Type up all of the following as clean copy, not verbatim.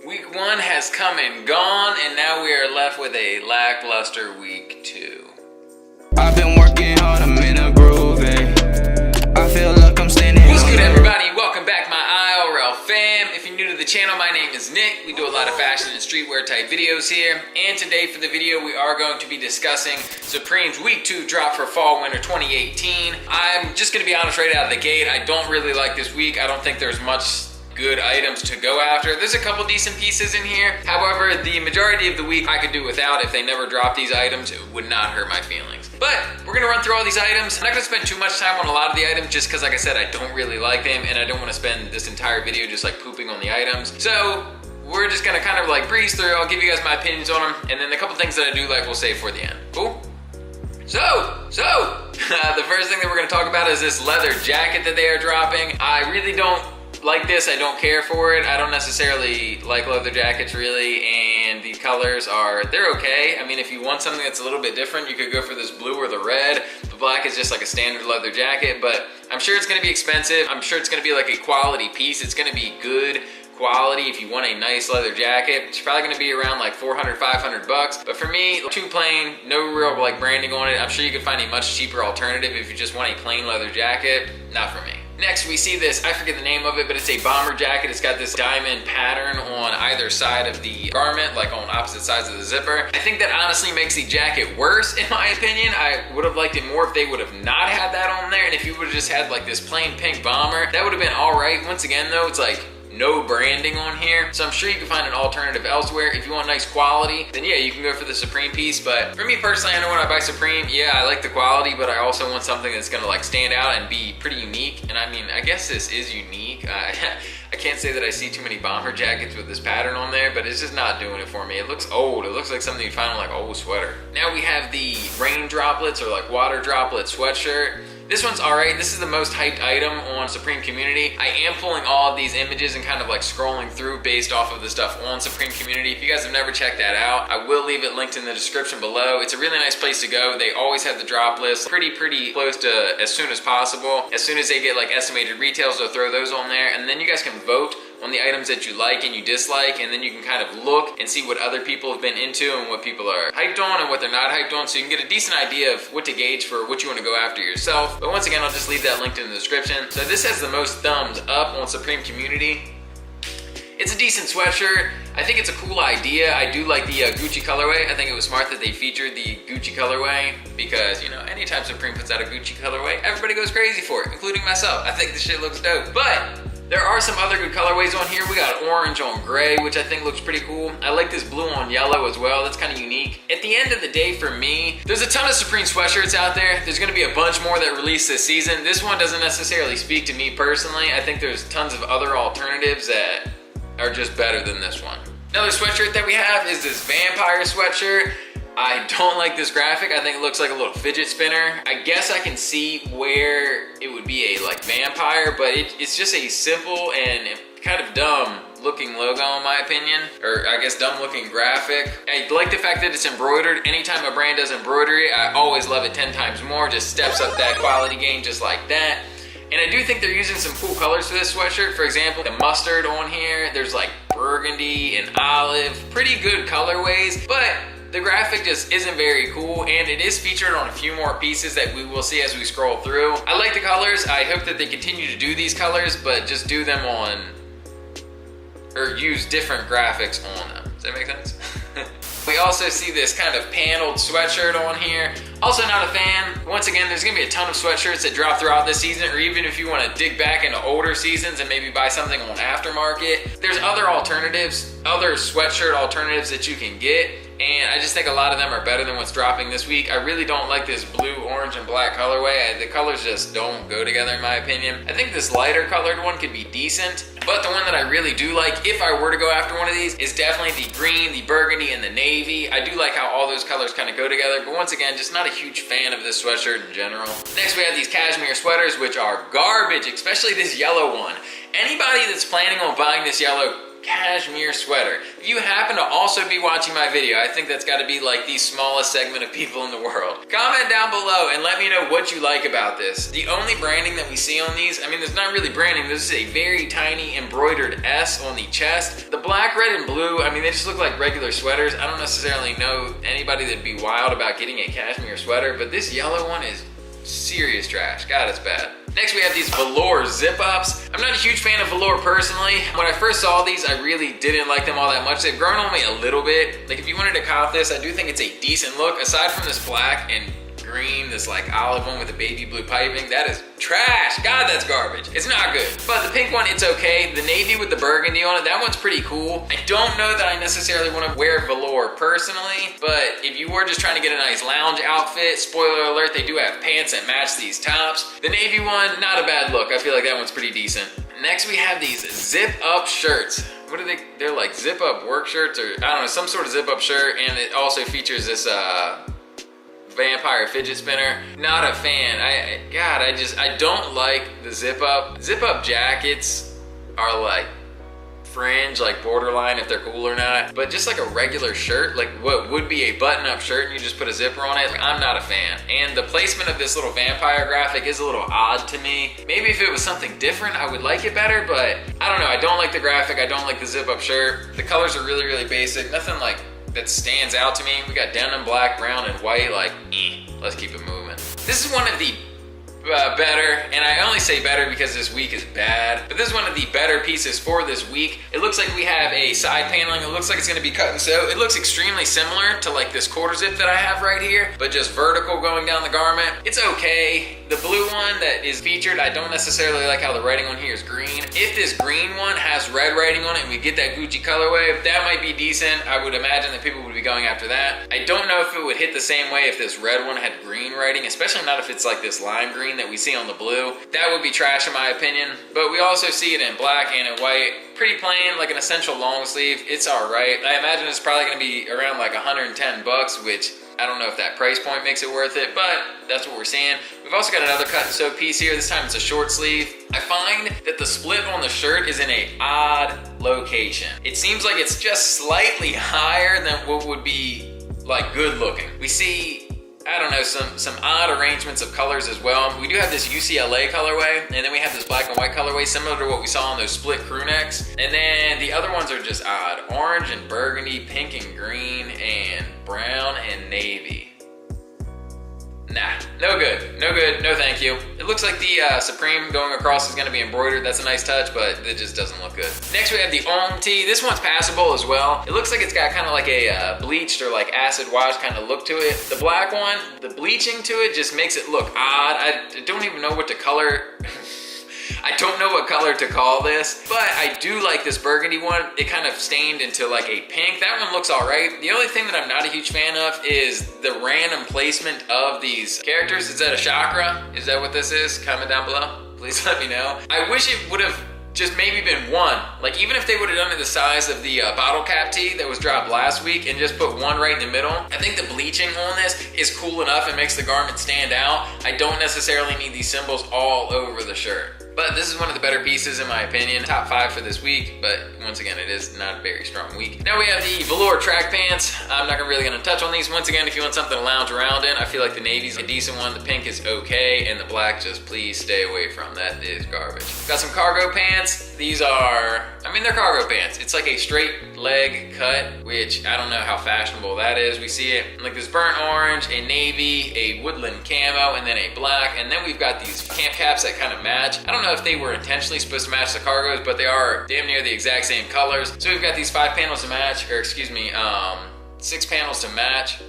Week 1 has come and gone, and now we are left with a lackluster week 2. I've been working hard, I'm in a groove, I feel like I'm standing. What's good, everybody? Welcome back, my IRL fam. If you're new to the channel, my name is Nick. We do a lot of fashion and streetwear type videos here, and today for the video we are going to be discussing Supreme's week 2 drop for fall winter 2018. I'm just going to be honest right out of the gate, I don't really like this week. I don't think there's much good items to go after. There's a couple decent pieces in here. However, the majority of the week I could do without. If they never drop these items, it would not hurt my feelings. But we're gonna run through all these items. I'm not gonna spend too much time on a lot of the items just because, like I said, I don't really like them and I don't want to spend this entire video just like pooping on the items. So we're just gonna kind of like breeze through. I'll give you guys my opinions on them, and then the couple things that I do like we'll save for the end. Cool? So the first thing that we're gonna talk about is this leather jacket that they are dropping. I really don't like this. I don't care for it. I don't necessarily like leather jackets really, and the colors they're okay. I mean, if you want something that's a little bit different, you could go for this blue or the red. The black is just like a standard leather jacket, but I'm sure it's gonna be expensive. I'm sure it's gonna be like a quality piece. It's gonna be good quality. If you want a nice leather jacket, it's probably gonna be around like 400, 500 bucks. But for me, too plain, no real like branding on it. I'm sure you could find a much cheaper alternative if you just want a plain leather jacket. Not for me. Next, we see this, I forget the name of it, but it's a bomber jacket. It's got this diamond pattern on either side of the garment, like on opposite sides of the zipper. I think that honestly makes the jacket worse, in my opinion. I would have liked it more if they would have not had that on there, and if you would have just had like this plain pink bomber, that would have been all right. Once again though, it's like no branding on here, so I'm sure you can find an alternative elsewhere. If you want nice quality, then yeah, you can go for the Supreme piece. But for me personally, I know when I buy Supreme, yeah, I like the quality, but I also want something that's gonna like stand out and be pretty unique. And I mean, I guess this is unique. I can't say that I see too many bomber jackets with this pattern on there, but it's just not doing it for me. It looks old. It looks like something you find on like an old sweater. Now we have the rain droplets or like water droplet sweatshirt. This one's all right. This is the most hyped item on Supreme Community. I am pulling all of these images and kind of like scrolling through based off of the stuff on Supreme Community. If you guys have never checked that out, I will leave it linked in the description below. It's a really nice place to go. They always have the drop list pretty close to as soon as possible. As soon as they get like estimated retails, they'll throw those on there, and then you guys can vote on the items that you like and you dislike, and then you can kind of look and see what other people have been into and what people are hyped on and what they're not hyped on, so you can get a decent idea of what to gauge for what you want to go after yourself. But once again, I'll just leave that linked in the description. So this has the most thumbs up on Supreme Community. It's a decent sweatshirt. I think it's a cool idea. I do like the Gucci colorway. I think it was smart that they featured the Gucci colorway because, you know, anytime Supreme puts out a Gucci colorway, everybody goes crazy for it, including myself. I think this shit looks dope. But there are some other good colorways on here. We got orange on gray, which I think looks pretty cool. I like this blue on yellow as well. That's kind of unique. At the end of the day, for me, there's a ton of Supreme sweatshirts out there. There's gonna be a bunch more that release this season. This one doesn't necessarily speak to me personally. I think there's tons of other alternatives that are just better than this one. Another sweatshirt that we have is this vampire sweatshirt. I don't like this graphic. I think it looks like a little fidget spinner. I guess I can see where it would be a like vampire, but it's just a simple and kind of dumb looking logo in my opinion, or I guess dumb looking graphic. I like the fact that it's embroidered. Anytime a brand does embroidery, I always love it 10 times more. Just steps up that quality game just like that. And I do think they're using some cool colors for this sweatshirt. For example, the mustard on here, there's like burgundy and olive, pretty good colorways, but the graphic just isn't very cool, and it is featured on a few more pieces that we will see as we scroll through. I like the colors. I hope that they continue to do these colors, but just do them on, or use different graphics on them. Does that make sense? We also see this kind of paneled sweatshirt on here. Also not a fan. Once again, there's gonna be a ton of sweatshirts that drop throughout this season, or even if you wanna dig back into older seasons and maybe buy something on aftermarket, there's other alternatives, other sweatshirt alternatives that you can get, and I just think a lot of them are better than what's dropping this week. I really don't like this blue, orange, and black colorway. The colors just don't go together in my opinion. I think this lighter colored one could be decent, but the one that I really do like, if I were to go after one of these, is definitely the green, the burgundy, and the navy. I do like how all those colors kind of go together, but once again, just not a huge fan of this sweatshirt in general. Next, we have these cashmere sweaters, which are garbage, especially this yellow one. Anybody that's planning on buying this yellow Cashmere Sweater. If you happen to also be watching my video, I think that's gotta be like the smallest segment of people in the world. Comment down below and let me know what you like about this. The only branding that we see on these, I mean, there's not really branding. This is a very tiny embroidered S on the chest. The black, red, and blue, I mean, they just look like regular sweaters. I don't necessarily know anybody that'd be wild about getting a cashmere sweater, but this yellow one is serious trash. God, it's bad. Next, we have these velour zip-ups. I'm not a huge fan of velour personally. When I first saw these, I really didn't like them all that much. They've grown on me a little bit. Like, if you wanted to cop this, I do think it's a decent look. Aside from this black and green, this like olive one with the baby blue piping, that is trash. God, that's garbage. It's not good. But the pink one, it's okay. The navy with the burgundy on it, that one's pretty cool. I don't know that I necessarily want to wear velour personally, but if you were just trying to get a nice lounge outfit, spoiler alert, they do have pants that match these tops. The navy one, not a bad look. I feel like that one's pretty decent. Next, we have these zip up shirts. What are they? They're like zip up work shirts, or I don't know, some sort of zip up shirt, and it also features this vampire fidget spinner. Not a fan. I don't like the zip up. Zip up jackets are like fringe, like borderline if they're cool or not. But just like a regular shirt, like what would be a button up shirt and you just put a zipper on it, like, I'm not a fan. And the placement of this little vampire graphic is a little odd to me. Maybe if it was something different, I would like it better, but I don't know. I don't like the graphic. I don't like the zip up shirt. The colors are really, really basic. Nothing like that stands out to me. We got denim, black, brown, and white, like, let's keep it moving. This is one of the better, and I only say better because this week is bad, but this is one of the better pieces for this week. It looks like we have a side paneling. It looks like it's gonna be cut and sew. It looks extremely similar to like this quarter zip that I have right here, but just vertical going down the garment. It's okay. The blue one that is featured, I don't necessarily like how the writing on here is green. If this green one has red writing on it and we get that Gucci colorway, that might be decent. I would imagine that people would be going after that. I don't know if it would hit the same way if this red one had green writing, especially not if it's like this lime green that we see on the blue. That would be trash in my opinion, but we also see it in black and in white. Pretty plain, like an essential long sleeve. It's all right. I imagine it's probably gonna be around like 110 bucks, which I don't know if that price point makes it worth it, but that's what we're seeing. We've also got another cut and sew piece here. This time it's a short sleeve. I find that the split on the shirt is in an odd location. It seems like it's just slightly higher than what would be like good looking. We see, I don't know, some odd arrangements of colors as well. We do have this UCLA colorway, and then we have this black and white colorway, similar to what we saw on those split crew necks. And then the other ones are just odd. Orange and burgundy, pink and green, and brown and navy. Nah, no good, no good, no thank you. It looks like the Supreme going across is gonna be embroidered. That's a nice touch, but it just doesn't look good. Next we have the Om tee. This one's passable as well. It looks like it's got kind of like a bleached or like acid wash kind of look to it. The black one, the bleaching to it just makes it look odd. I don't even know what to color. I don't know what color to call this, but I do like this burgundy one. It kind of stained into like a pink. That one looks all right. The only thing that I'm not a huge fan of is the random placement of these characters. Is that a chakra? Is that what this is? Comment down below. Please let me know. I wish it would have just maybe been one. Like even if they would have done it the size of the bottle cap tee that was dropped last week and just put one right in the middle. I think the bleaching on this is cool enough and makes the garment stand out. I don't necessarily need these symbols all over the shirt. But this is one of the better pieces in my opinion. Top 5 for this week, but once again, it is not a very strong week. Now we have the velour track pants. I'm not really gonna touch on these. Once again, if you want something to lounge around in, I feel like the navy's a decent one. The pink is okay, and the black, just please stay away from. That is garbage. Got some cargo pants. These are, I mean, they're cargo pants. It's like a straight leg cut, which I don't know how fashionable that is. We see it in like this burnt orange, a navy, a woodland camo, and then a black. And then we've got these camp caps that kind of match. I don't know if they were intentionally supposed to match the cargos, but they are damn near the exact same colors. So we've got these 5 panels to match, or excuse me, 6 panels to match.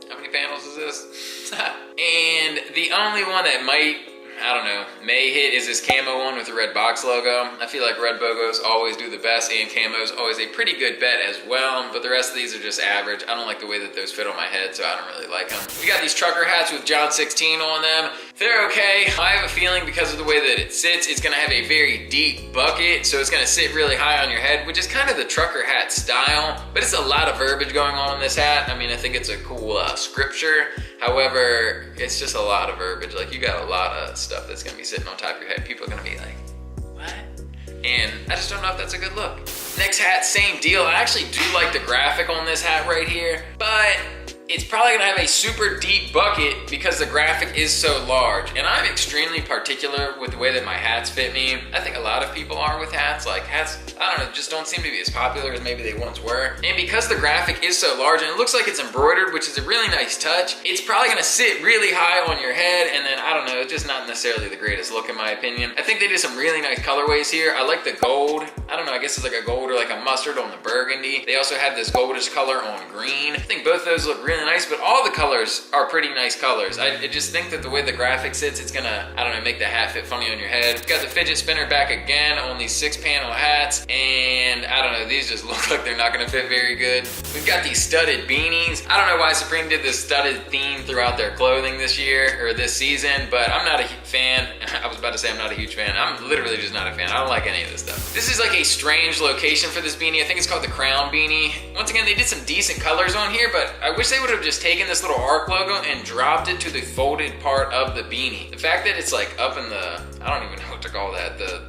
How many panels is this? And the only one that might, I don't know, may hit is this camo one with the red box logo. I feel like red bogos always do the best, and camo's always a pretty good bet as well, but the rest of these are just average. I don't like the way that those fit on my head, so I don't really like them. We got these trucker hats with John 16 on them. They're okay. I have a feeling because of the way that it sits, it's gonna have a very deep bucket, so it's gonna sit really high on your head, which is kind of the trucker hat style, but it's a lot of verbiage going on in this hat. I mean, I think it's a cool scripture. However, it's just a lot of verbiage. Like, you got a lot of stuff that's gonna be sitting on top of your head. People are gonna be like, what? and I just don't know if that's a good look. Next hat, same deal. I actually do like the graphic on this hat right here, but it's probably gonna have a super deep bucket because the graphic is so large. And I'm extremely particular with the way that my hats fit me. I think a lot of people are with hats. Like hats, I don't know, just don't seem to be as popular as maybe they once were. And because the graphic is so large and it looks like it's embroidered, which is a really nice touch, it's probably gonna sit really high on your head, and then I don't know, it's just not necessarily the greatest look in my opinion. I think they did some really nice colorways here. I like the gold. I don't know, I guess it's like a gold or like a mustard on the burgundy. They also have this goldish color on green. I think both those look really nice, but all the colors are pretty nice colors. I just think that the way the graphic sits, it's gonna, I don't know, make the hat fit funny on your head. Got the fidget spinner back again on these 6-panel hats, and I don't know, these just look like they're not gonna fit very good. We've got these studded beanies. I don't know why Supreme did this studded theme throughout their clothing this year, or this season, but I'm not a fan. I was about to say I'm not a huge fan. I'm literally just not a fan. I don't like any of this stuff. This is like a strange location for this beanie. I think it's called the Crown Beanie. Once again, they did some decent colors on here, but I wish they would have just taken this little arc logo and dropped it to the folded part of the beanie. The fact that it's like up in the, I don't even know what to call that, the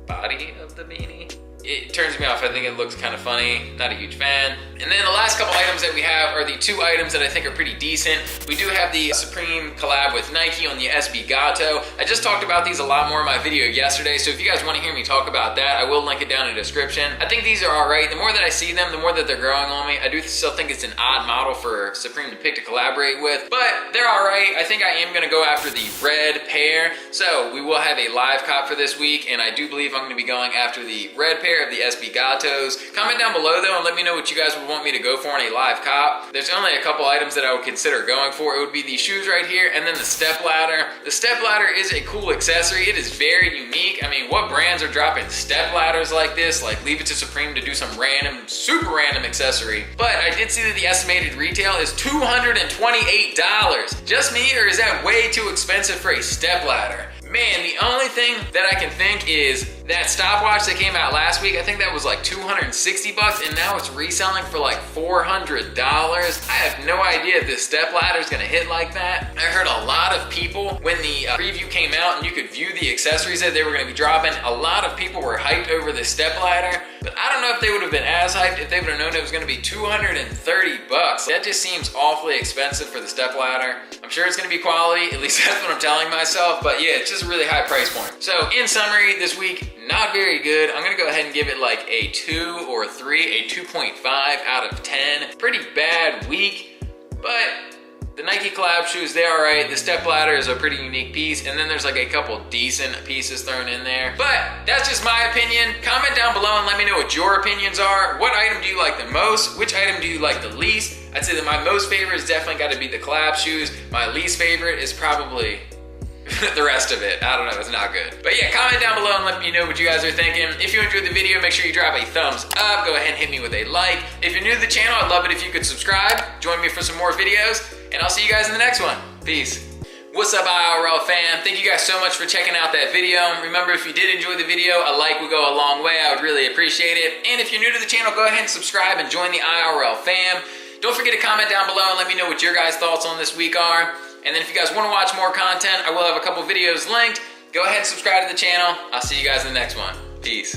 body of the beanie, it turns me off. I think it looks kind of funny. Not a huge fan. And then the last couple items that we have are the 2 items that I think are pretty decent. We do have the Supreme collab with Nike on the SB Gato. I just talked about these a lot more in my video yesterday, so if you guys want to hear me talk about that, I will link it down in the description. I think these are alright. The more that I see them, the more that they're growing on me. I do still think it's an odd model for Supreme to pick to collaborate with, but they're alright. I think I am going to go after the red pair, so we will have a live cop for this week, and I do believe I'm going to be going after the red pair of the SB Gatos. Comment down below though and let me know what you guys would want me to go for in a live cop. There's only a couple items that I would consider going for. It would be these shoes right here and then the Stepladder. The Stepladder is a cool accessory. It is very unique. I mean, what brands are dropping Stepladders like this? Like, leave it to Supreme to do some random, super random accessory. But I did see that the estimated retail is $228. Just me, or is that way too expensive for a Stepladder? Man, the only thing that I can think is that stopwatch that came out last week, I think that was like 260 bucks, and now it's reselling for like $400. I have no idea if this Stepladder is gonna hit like that. I heard a lot of people, when the preview came out and you could view the accessories that they were gonna be dropping, a lot of people were hyped over this Stepladder, but I don't know if they would have been as hyped if they would have known it was gonna be 230 bucks. That just seems awfully expensive for the Stepladder. I'm sure it's gonna be quality, at least that's what I'm telling myself, but yeah, it's just a really high price point. So in summary, this week, not very good. I'm gonna go ahead and give it like a 2 or 3, a 2.5 out of 10. Pretty bad week, but the Nike collab shoes, they're alright. The Stepladder is a pretty unique piece, and then there's like a couple decent pieces thrown in there. But that's just my opinion. Comment down below and let me know what your opinions are. What item do you like the most? Which item do you like the least? I'd say that my most favorite is definitely got to be the collab shoes. My least favorite is probably the rest of it. I don't know, it's not good. But yeah, comment down below and let me know what you guys are thinking. If you enjoyed the video, make sure you drop a thumbs up. Go ahead and hit me with a like. If you're new to the channel, I'd love it if you could subscribe. Join me for some more videos, and I'll see you guys in the next one. Peace. What's up, IRL fam? Thank you guys so much for checking out that video. Remember, if you did enjoy the video, a like would go a long way. I would really appreciate it. And if you're new to the channel, go ahead and subscribe and join the IRL fam. Don't forget to comment down below and let me know what your guys' thoughts on this week are. And then if you guys want to watch more content, I will have a couple videos linked. Go ahead and subscribe to the channel. I'll see you guys in the next one. Peace.